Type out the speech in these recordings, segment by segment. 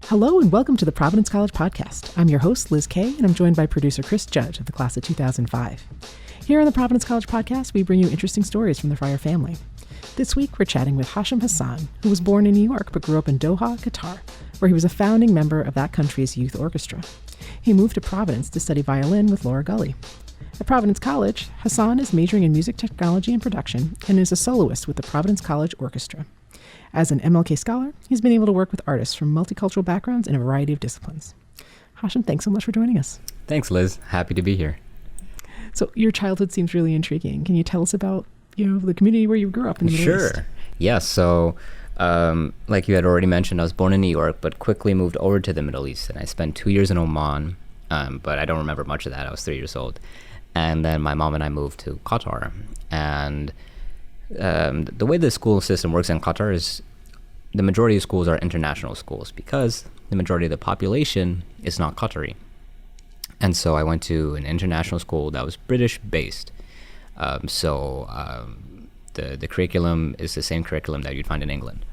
Hello and welcome to the Providence College Podcast. I'm your host, Liz Kay, and I'm joined by producer Chris Judge of the class of 2005. Here on the Providence College Podcast, we bring you interesting stories from the Friar family. This week, we're chatting with Hashim Hassan, who was born in New York but grew up in Doha, Qatar, where he was a founding member of that country's youth orchestra. He moved to Providence to study violin with Laura Gully. At Providence College, Hassan is majoring in music technology and production and is a soloist with the Providence College Orchestra. As an MLK scholar, he's been able to work with artists from multicultural backgrounds in a variety of disciplines. Hashim, thanks so much for joining us. Thanks, Liz. Happy to be here. So your childhood seems really intriguing. Can you tell us about, the community where you grew up in the Middle East? Sure. Yeah, so like you had already mentioned, I was born in New York, but quickly moved over to the Middle East. And I spent 2 years in Oman, but I don't remember much of that. I was 3 years old. And then my mom and I moved to Qatar. And the way the school system works in Qatar is the majority of schools are international schools because the majority of the population is not Qatari. And so I went to an international school that was British based. The curriculum is the same curriculum that you'd find in England.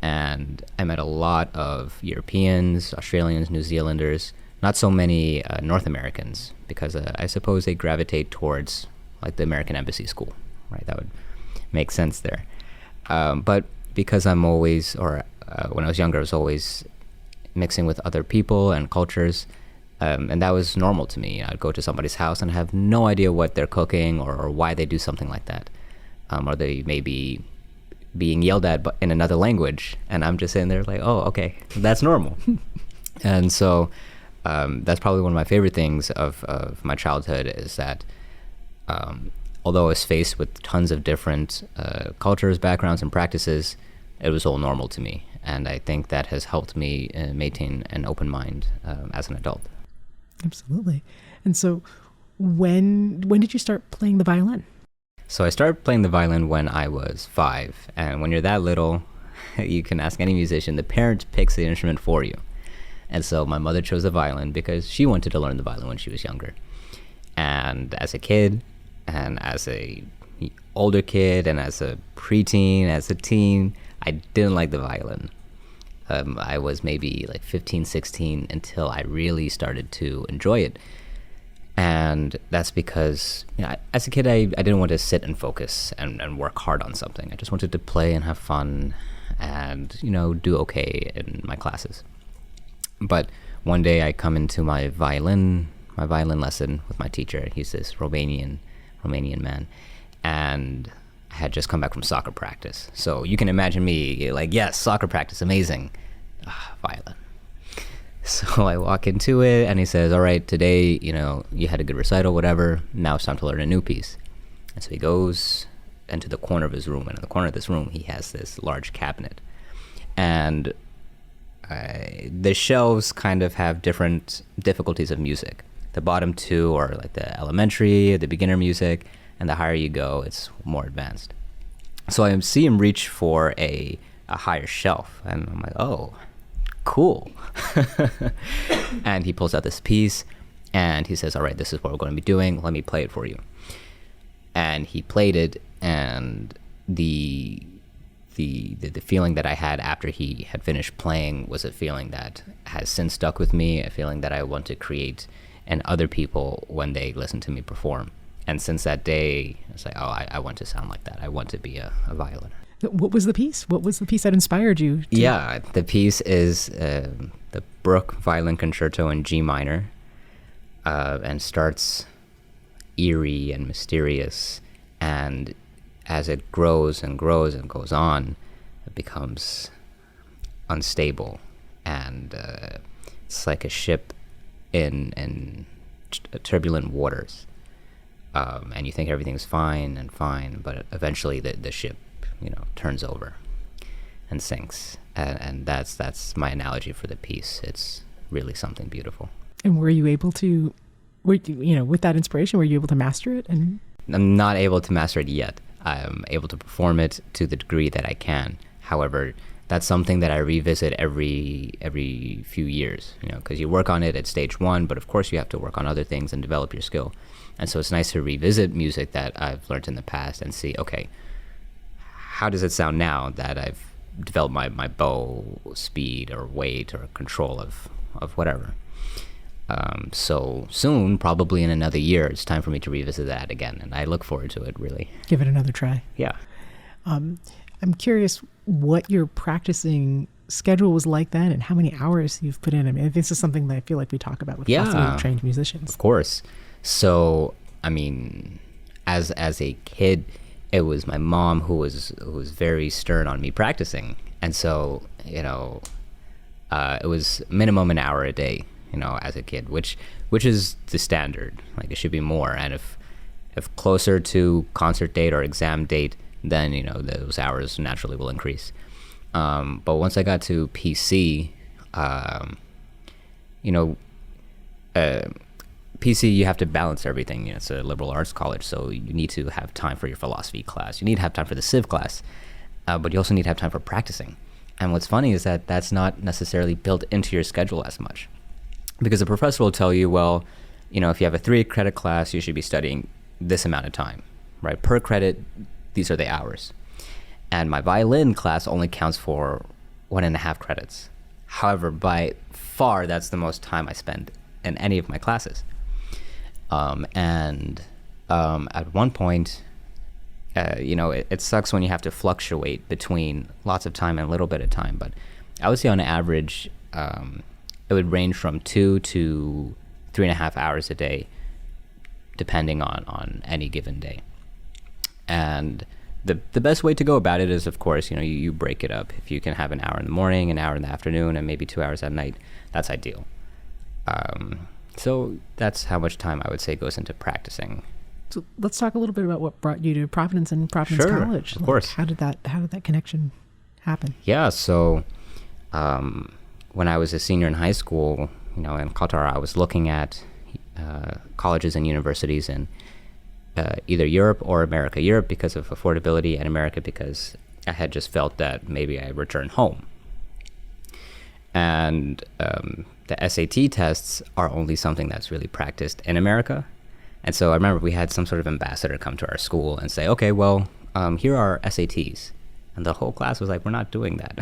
And I met a lot of Europeans, Australians, New Zealanders, not so many North Americans, because I suppose they gravitate towards like the American Embassy School, right? That would make sense there. But because I'm always, when I was younger, I was always mixing with other people and cultures, and that was normal to me. I'd go to somebody's house and have no idea what they're cooking or why they do something like that. Or they may be being yelled at in another language, and I'm just sitting there like, oh, okay, that's normal. And so that's probably one of my favorite things of my childhood is that although I was faced with tons of different cultures, backgrounds, and practices, it was all normal to me. And I think that has helped me maintain an open mind as an adult. Absolutely. And so when did you start playing the violin? So I started playing the violin when I was 5. And when you're that little, you can ask any musician, the parent picks the instrument for you. And so my mother chose the violin because she wanted to learn the violin when she was younger. And as a kid, and as a older kid, and as a preteen, as a teen, I didn't like the violin. I was maybe like 15, 16 until I really started to enjoy it. And that's because, as a kid, I didn't want to sit and focus and work hard on something. I just wanted to play and have fun and, do okay in my classes. But one day I come into my violin lesson with my teacher. He's this Romanian man, and I had just come back from soccer practice. So you can imagine me like, yes, soccer practice, amazing. Violin. So I walk into it and he says, all right, today, you had a good recital, whatever. Now it's time to learn a new piece. And so he goes into the corner of his room, and in the corner of this room, he has this large cabinet. And the shelves kind of have different difficulties of music. The bottom two are like the elementary, the beginner music, and the higher you go, it's more advanced. So I see him reach for a higher shelf, and I'm like, oh, cool. And he pulls out this piece, and he says, all right, this is what we're going to be doing. Let me play it for you. And he played it, and the feeling that I had after he had finished playing was a feeling that has since stuck with me, a feeling that I want to create in other people when they listen to me perform. And since that day, it's like, oh, I want to sound like that. I want to be a violin. What was the piece? What was the piece that inspired you? Yeah, the piece is the Bruch Violin Concerto in G minor, and starts eerie and mysterious, and as it grows and grows and goes on, it becomes unstable, and it's like a ship in turbulent waters, and you think everything's fine, but eventually the ship, turns over and sinks, and that's my analogy for the piece. It's really something beautiful. And were you able to, with that inspiration, were you able to master it? And I'm not able to master it yet. I'm able to perform it to the degree that I can. However, that's something that I revisit every few years, because you work on it at stage 1, but of course you have to work on other things and develop your skill. And so it's nice to revisit music that I've learned in the past and see, okay, how does it sound now that I've develop my bow speed or weight or control of whatever. So soon, probably in another year, it's time for me to revisit that again, and I look forward to it, really. Give it another try. Yeah. I'm curious what your practicing schedule was like then and how many hours you've put in. I mean, this is something that I feel like we talk about with classically trained musicians. Of course. So, I mean, as a kid, it was my mom who was very stern on me practicing. And so, it was minimum an hour a day, as a kid, which is the standard. Like, it should be more. And if closer to concert date or exam date, then, those hours naturally will increase. But once I got to PC, PC, you have to balance everything. It's a liberal arts college, so you need to have time for your philosophy class. You need to have time for the civ class, but you also need to have time for practicing. And what's funny is that that's not necessarily built into your schedule as much, because the professor will tell you, well, if you have a 3-credit class, you should be studying this amount of time, right? Per credit, these are the hours. And my violin class only counts for 1.5 credits. However, by far, that's the most time I spend in any of my classes. At one point, it sucks when you have to fluctuate between lots of time and a little bit of time. But I would say on average, it would range from 2 to 3.5 hours a day, depending on any given day. And the best way to go about it is, of course, you break it up. If you can have an hour in the morning, an hour in the afternoon, and maybe 2 hours at night, that's ideal. So that's how much time I would say goes into practicing. So let's talk a little bit about what brought you to Providence and Providence College. Of course. How did that connection happen? Yeah. So when I was a senior in high school, in Qatar, I was looking at colleges and universities in either Europe or America. Europe because of affordability, and America because I had just felt that maybe I returned home. And the SAT tests are only something that's really practiced in America. And so I remember we had some sort of ambassador come to our school and say, okay, well, here are SATs. And the whole class was like, we're not doing that.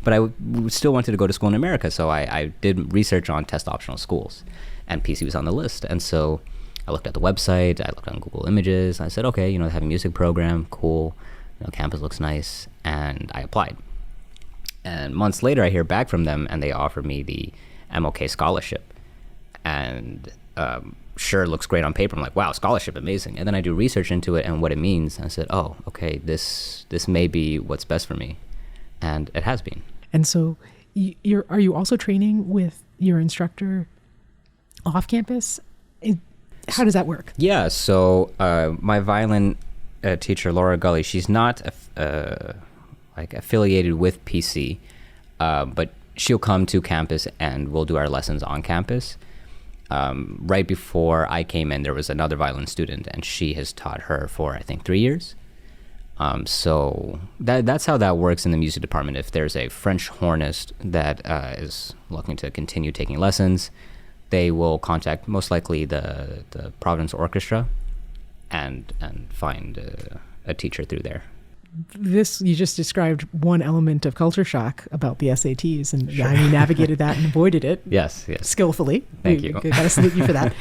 But I still wanted to go to school in America, so I did research on test optional schools, and PC was on the list. And so I looked at the website, I looked on Google Images, I said, okay, they have a music program, cool, campus looks nice, and I applied. And months later, I hear back from them, and they offer me the MLK scholarship. And sure, looks great on paper. I'm like, wow, scholarship, amazing. And then I do research into it and what it means. And I said, oh, okay, this may be what's best for me. And it has been. And so are you also training with your instructor off campus? How does that work? Yeah, so my violin teacher, Laura Gully, she's not affiliated with PC, but she'll come to campus and we'll do our lessons on campus. Right before I came in, there was another violin student, and she has taught her for, I think, 3 years. So that's how that works in the music department. If there's a French hornist that is looking to continue taking lessons, they will contact most likely the Providence Orchestra and find a teacher through there. This, you just described one element of culture shock about the SATs, and sure. You navigated that and avoided it. Yes. Skillfully. Thank you. Got to salute you for that.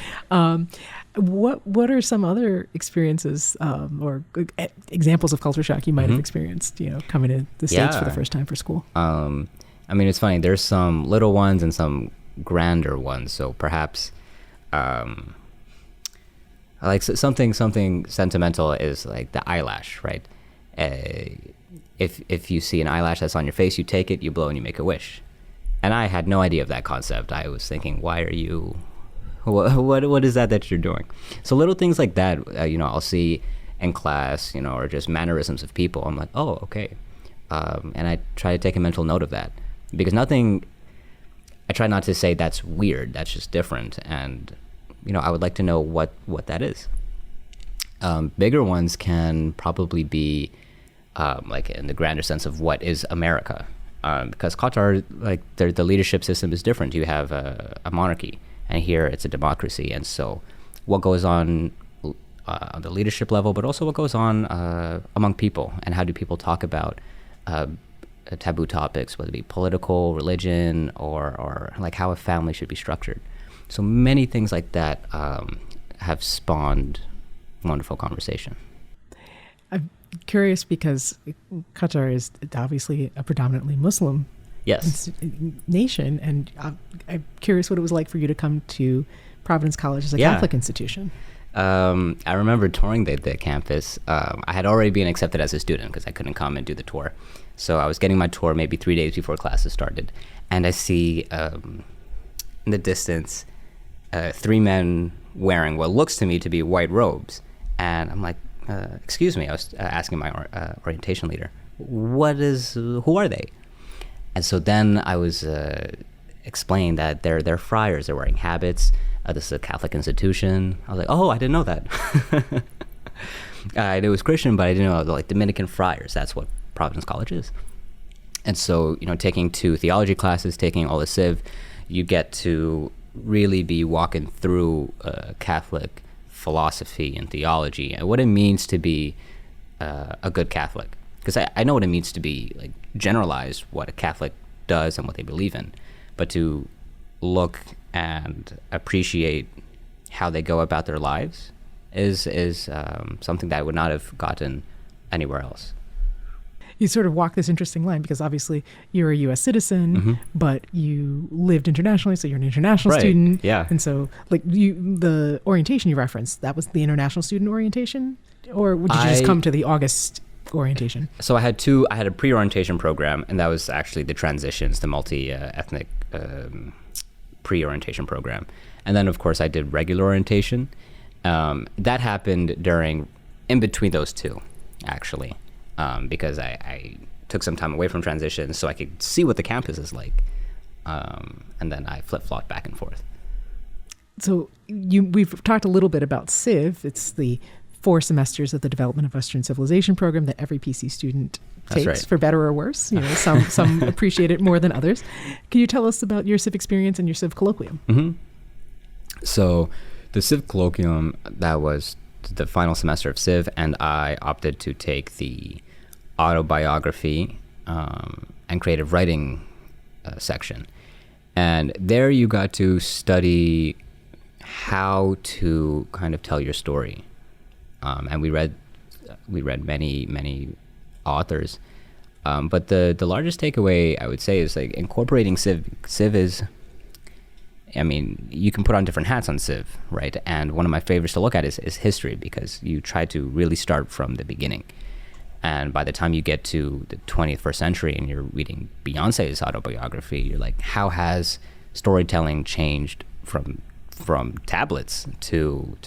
What are some other experiences or examples of culture shock you might have experienced, coming to the States for the first time for school? It's funny. There's some little ones and some grander ones. So perhaps something sentimental is like the eyelash, right? If you see an eyelash that's on your face, you take it, you blow, and you make a wish. And I had no idea of that concept. I was thinking, why are you, what is that you're doing? So little things like that, I'll see in class, or just mannerisms of people. I'm like, oh, okay. And I try to take a mental note of that, because I try not to say that's weird, that's just different. And, I would like to know what that is. Bigger ones can probably be in the grander sense of what is America, because Qatar, the leadership system is different. You have a monarchy, and here it's a democracy. And so what goes on the leadership level, but also what goes on among people, and how do people talk about taboo topics, whether it be political, religion, or like how a family should be structured. So many things like that have spawned wonderful conversation. I'm curious because Qatar is obviously a predominantly Muslim nation, and I'm curious what it was like for you to come to Providence College as a Catholic institution. I remember touring the campus. I had already been accepted as a student because I couldn't come and do the tour. So I was getting my tour maybe 3 days before classes started. And I see in the distance 3 men wearing what looks to me to be white robes. And I'm like, excuse me, I was asking my orientation leader, who are they? And so then I was explained that they're friars, they're wearing habits. This is a Catholic institution. I was like, oh, I didn't know that. I knew it was Christian, but I didn't know, like, Dominican friars. That's what Providence College is. And so, taking 2 theology classes, taking all the civ, you get to really be walking through Catholic philosophy and theology and what it means to be a good Catholic. Because I know what it means to be, like, generalized what a Catholic does and what they believe in, but to look and appreciate how they go about their lives is something that I would not have gotten anywhere else. You sort of walk this interesting line because obviously you're a U.S. citizen, but you lived internationally, so you're an international student. Yeah. And so, like, the orientation you referenced, that was the international student orientation, or did you just come to the August orientation? So I had a pre-orientation program, and that was actually the transitions, the multi-ethnic pre-orientation program. And then, of course, I did regular orientation. That happened in between those 2, actually, because I took some time away from transitions so I could see what the campus is like. And then I flip-flopped back and forth. So we've talked a little bit about CIV. It's the 4 semesters of the Development of Western Civilization program that every PC student takes, for better or worse. Some appreciate it more than others. Can you tell us about your Civ experience and your Civ colloquium? So the Civ colloquium, that was the final semester of Civ, and I opted to take the autobiography and creative writing section. And there you got to study how to kind of tell your story. And we read many authors, but the largest takeaway I would say is, like, incorporating Civ. Civ is, you can put on different hats on Civ, right? And one of my favorites to look at is history, because you try to really start from the beginning. And by the time you get to the 21st century and you're reading Beyonce's autobiography, you're like, how has storytelling changed from tablets to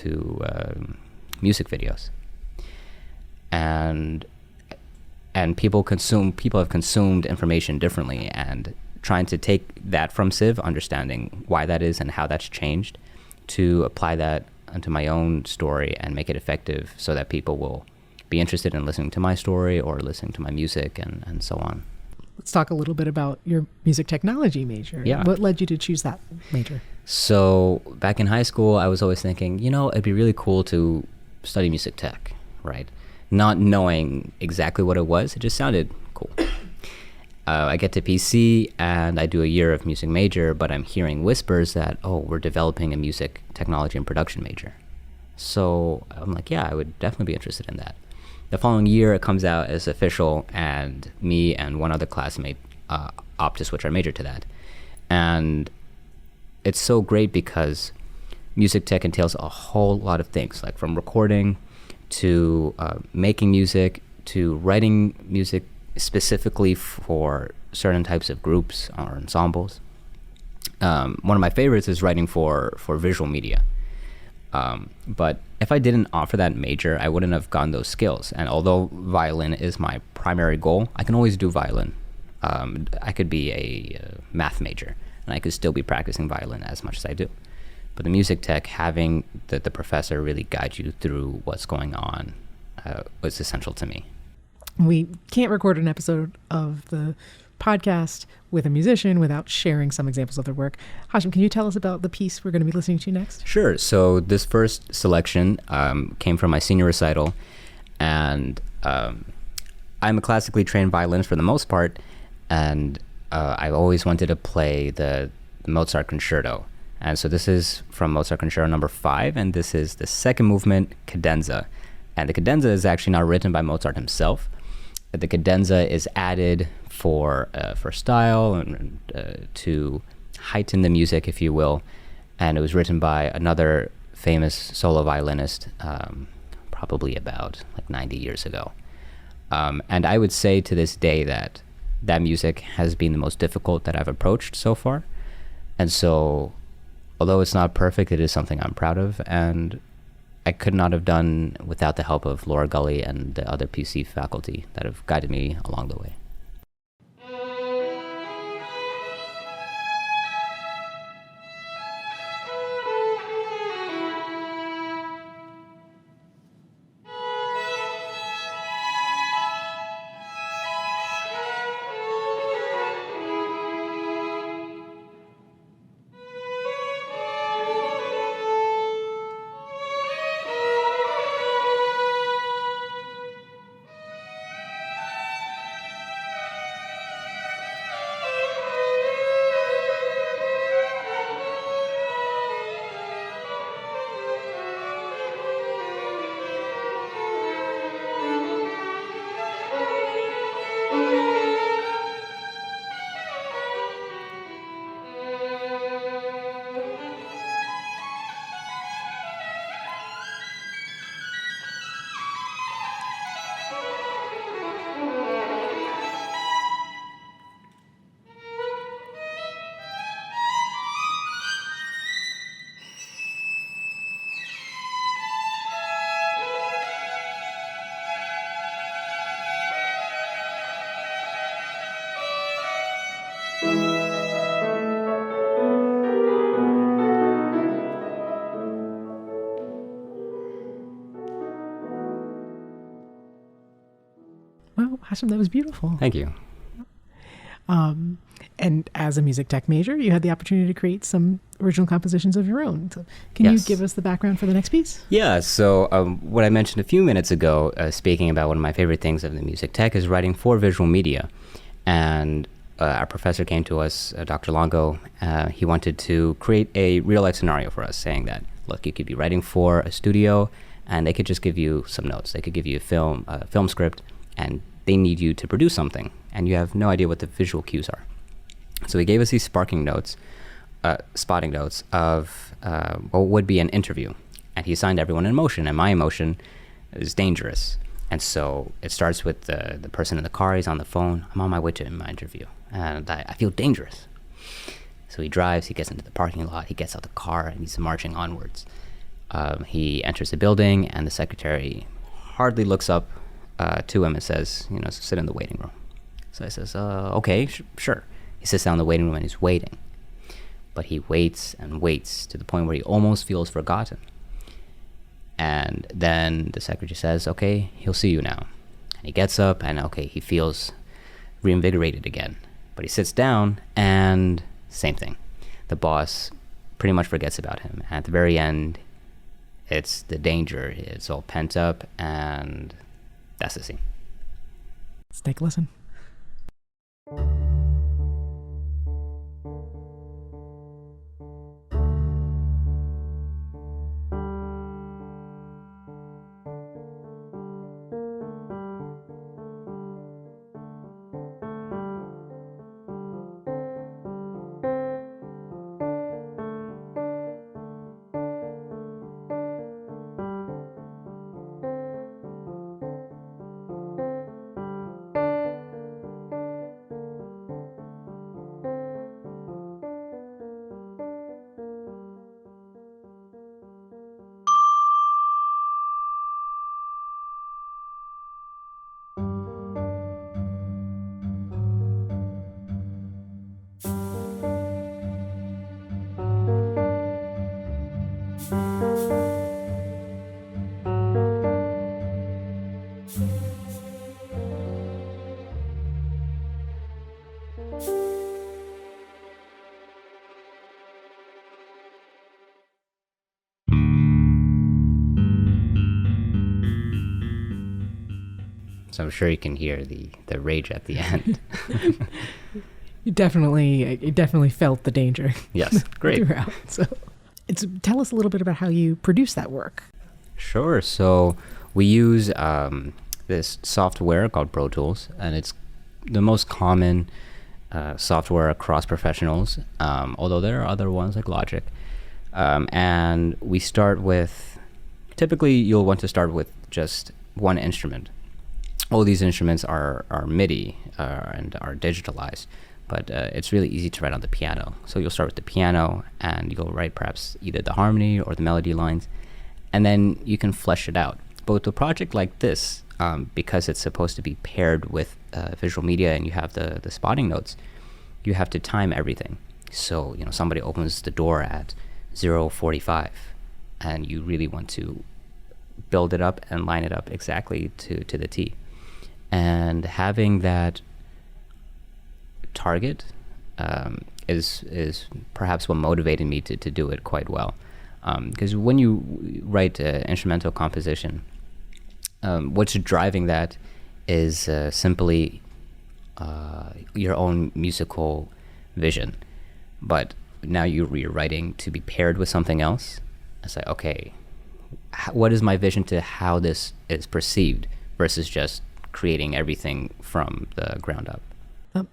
music videos? And people have consumed information differently, and trying to take that from Civ, understanding why that is and how that's changed, to apply that onto my own story and make it effective so that people will be interested in listening to my story or listening to my music and so on. Let's talk a little bit about your music technology major. Yeah. What led you to choose that major? So back in high school, I was always thinking, it'd be really cool to study music tech, right? Not knowing exactly what it was, it just sounded cool. I get to PC and I do a year of music major, but I'm hearing whispers that, we're developing a music technology and production major. So I'm like, yeah, I would definitely be interested in that. The following year, it comes out as official, and me and one other classmate opt to switch our major to that. And it's so great because music tech entails a whole lot of things, like from recording to making music to writing music specifically for certain types of groups or ensembles. One of my favorites is writing for visual media. But if I didn't offer that major, I wouldn't have gotten those skills. And although violin is my primary goal, I can always do violin. I could be a math major, and I could still be practicing violin as much as I do. But the music tech, having the professor really guide you through what's going on was essential to me. We can't record an episode of the podcast with a musician without sharing some examples of their work. Hashim, can you tell us about the piece we're going to be listening to next? Sure. So this first selection came from my senior recital, and I I'm a classically trained violinist for the most part, and I've always wanted to play the Mozart Concerto. And so this is from Mozart Concerto number 5, and this is the second movement, cadenza. And the cadenza is actually not written by Mozart himself. The cadenza is added for style and to heighten the music, if you will. And it was written by another famous solo violinist, probably about like 90 years ago. And I would say to this day that music has been the most difficult that I've approached so far. And so, although it's not perfect, it is something I'm proud of, and I could not have done without the help of Laura Gully and the other PC faculty that have guided me along the way. Well, Hashim, that was beautiful. Thank you. And as a music tech major, you had the opportunity to create some original compositions of your own. So can you give us the background for the next piece? Yeah, so what I mentioned a few minutes ago, speaking about one of my favorite things of the music tech, is writing for visual media. And our professor came to us, Dr. Longo. He wanted to create a real-life scenario for us, saying that, look, you could be writing for a studio, and they could just give you some notes. They could give you a film script, and they need you to produce something, and you have no idea what the visual cues are. So he gave us these spotting notes of what would be an interview, and he assigned everyone an emotion, and my emotion is dangerous. And so it starts with the person in the car. He's on the phone. I'm on my way to my interview, and I feel dangerous. So he drives, he gets into the parking lot, he gets out the car, and he's marching onwards. He enters the building, and the secretary hardly looks up to him and says, sit in the waiting room. So I says, okay, sure. He sits down in the waiting room and he's waiting. But he waits and waits to the point where he almost feels forgotten. And then the secretary says, okay, he'll see you now. And he gets up and, okay, he feels reinvigorated again. But he sits down and same thing. The boss pretty much forgets about him. And at the very end, it's the danger. It's all pent up, and that's the scene. Let's take a listen. So I'm sure you can hear the rage at the end. You definitely felt the danger. Yes, great. Throughout. So tell us a little bit about how you produce that work. Sure. So we use this software called Pro Tools, and it's the most common software across professionals, although there are other ones like Logic. And we start with, typically you'll want to start with just one instrument. All these instruments are MIDI and are digitalized, but it's really easy to write on the piano. So you'll start with the piano and you'll write perhaps either the harmony or the melody lines, and then you can flesh it out. But with a project like this, because it's supposed to be paired with visual media and you have the spotting notes, you have to time everything. So, somebody opens the door at 0:45 and you really want to build it up and line it up exactly to the T. And having that target is perhaps what motivated me to do it quite well. Because when you write instrumental composition, what's driving that is simply your own musical vision. But now you're writing to be paired with something else. It's like, okay, what is my vision to how this is perceived versus just creating everything from the ground up?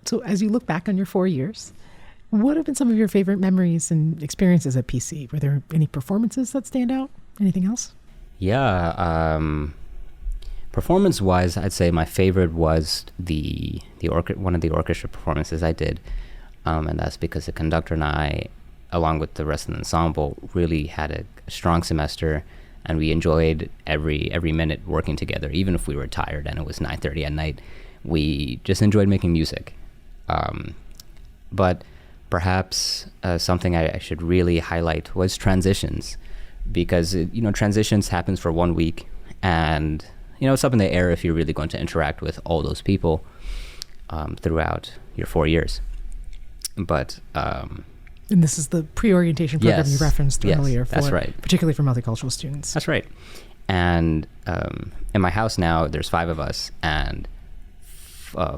So as you look back on your 4 years, what have been some of your favorite memories and experiences at PC? Were there any performances that stand out? Anything else? Yeah. Performance-wise, I'd say my favorite was one of the orchestra performances I did. And that's because the conductor and I, along with the rest of the ensemble, really had a strong semester, and we enjoyed every minute working together. Even if we were tired and it was 9:30 at night, we just enjoyed making music. But perhaps something I should really highlight was transitions, because transitions happens for 1 week, and it's up in the air if you're really going to interact with all those people throughout your 4 years. But and this is the pre-orientation program you referenced earlier, that's right. Particularly for multicultural students. That's right. And in my house now, there's 5 of us, and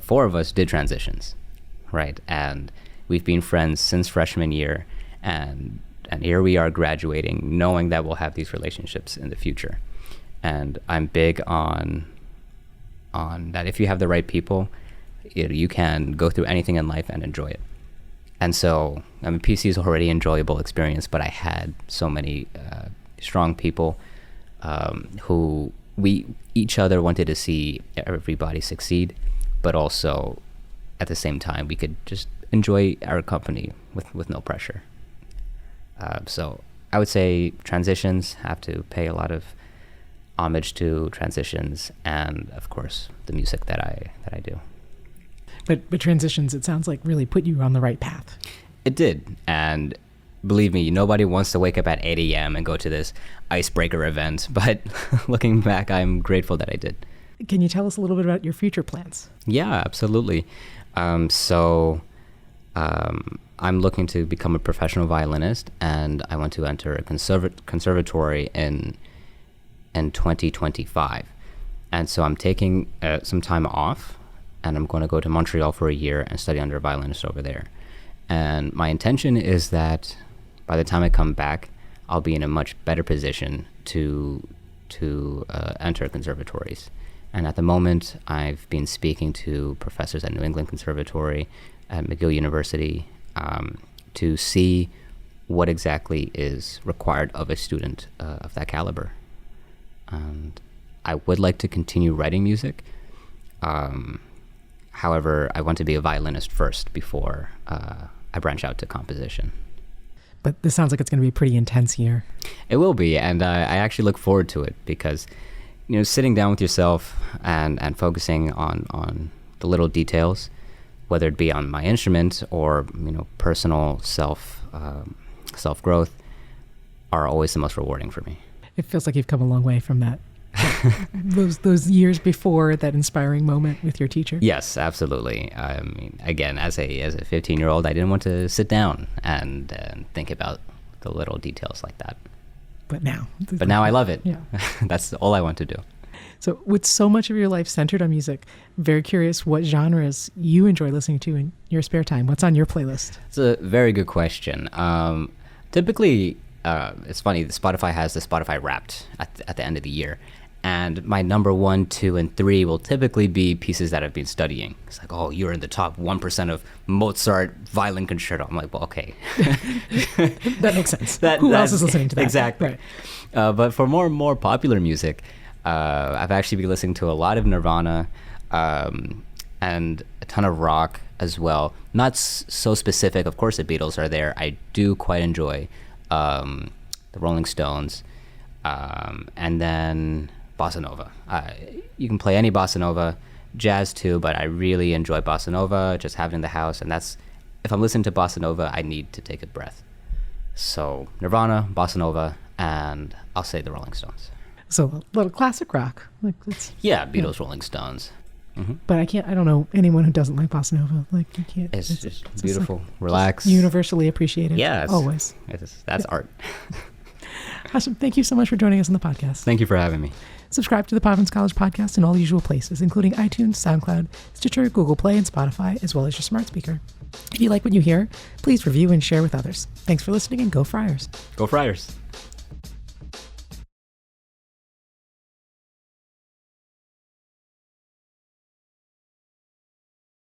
4 of us did transitions, right? And we've been friends since freshman year, and here we are graduating, knowing that we'll have these relationships in the future. And I'm big on that. If you have the right people, you can go through anything in life and enjoy it. And so, PC is already an enjoyable experience, but I had so many strong people who we each other wanted to see everybody succeed, but also at the same time we could just enjoy our company with no pressure. So I would say transitions, have to pay a lot of homage to transitions, and of course the music that I do. But transitions, it sounds like, really put you on the right path. It did. And believe me, nobody wants to wake up at 8 a.m. and go to this icebreaker event. But looking back, I'm grateful that I did. Can you tell us a little bit about your future plans? Yeah, absolutely. So I'm looking to become a professional violinist, and I want to enter a conservatory in 2025. And so I'm taking some time off, and I'm going to go to Montreal for a year and study under a violinist over there. And my intention is that by the time I come back, I'll be in a much better position to enter conservatories. And at the moment, I've been speaking to professors at New England Conservatory, at McGill University, to see what exactly is required of a student of that caliber. And I would like to continue writing music. However, I want to be a violinist first before I branch out to composition. But this sounds like it's going to be a pretty intense year. It will be, and I actually look forward to it, because sitting down with yourself and focusing on the little details, whether it be on my instrument or personal self-growth, are always the most rewarding for me. It feels like you've come a long way from that. those years before that inspiring moment with your teacher. Yes, absolutely. I mean, again, as a 15-year-old, I didn't want to sit down and think about the little details like that. But now I love it. Yeah. That's all I want to do. So with so much of your life centered on music, I'm very curious what genres you enjoy listening to in your spare time. What's on your playlist? It's a very good question. Typically, it's funny, Spotify has the Spotify Wrapped at the end of the year. And my number 1, 2, and 3 will typically be pieces that I've been studying. It's like, oh, you're in the top 1% of Mozart violin concerto. I'm like, well, okay. That makes sense. Who else is listening to that? Exactly. Right. But for more popular music, I've actually been listening to a lot of Nirvana and a ton of rock as well. Not so specific. Of course, the Beatles are there. I do quite enjoy the Rolling Stones. And then bossa nova. You can play any bossa nova, jazz too, but I really enjoy bossa nova, just having it in the house. And that's, if I'm listening to bossa nova, I need to take a breath. So Nirvana, bossa nova, and I'll say the Rolling Stones. So a little classic rock. Yeah, Beatles, Rolling Stones. Mm-hmm. But I don't know anyone who doesn't like bossa nova. Like, you can't. It's just beautiful, relax. Universally appreciated. Yeah. Always. That's art. Hashim, thank you so much for joining us on the podcast. Thank you for having me. Subscribe to the Providence College Podcast in all usual places, including iTunes, SoundCloud, Stitcher, Google Play, and Spotify, as well as your smart speaker. If you like what you hear, please review and share with others. Thanks for listening, and go Friars. Go Friars.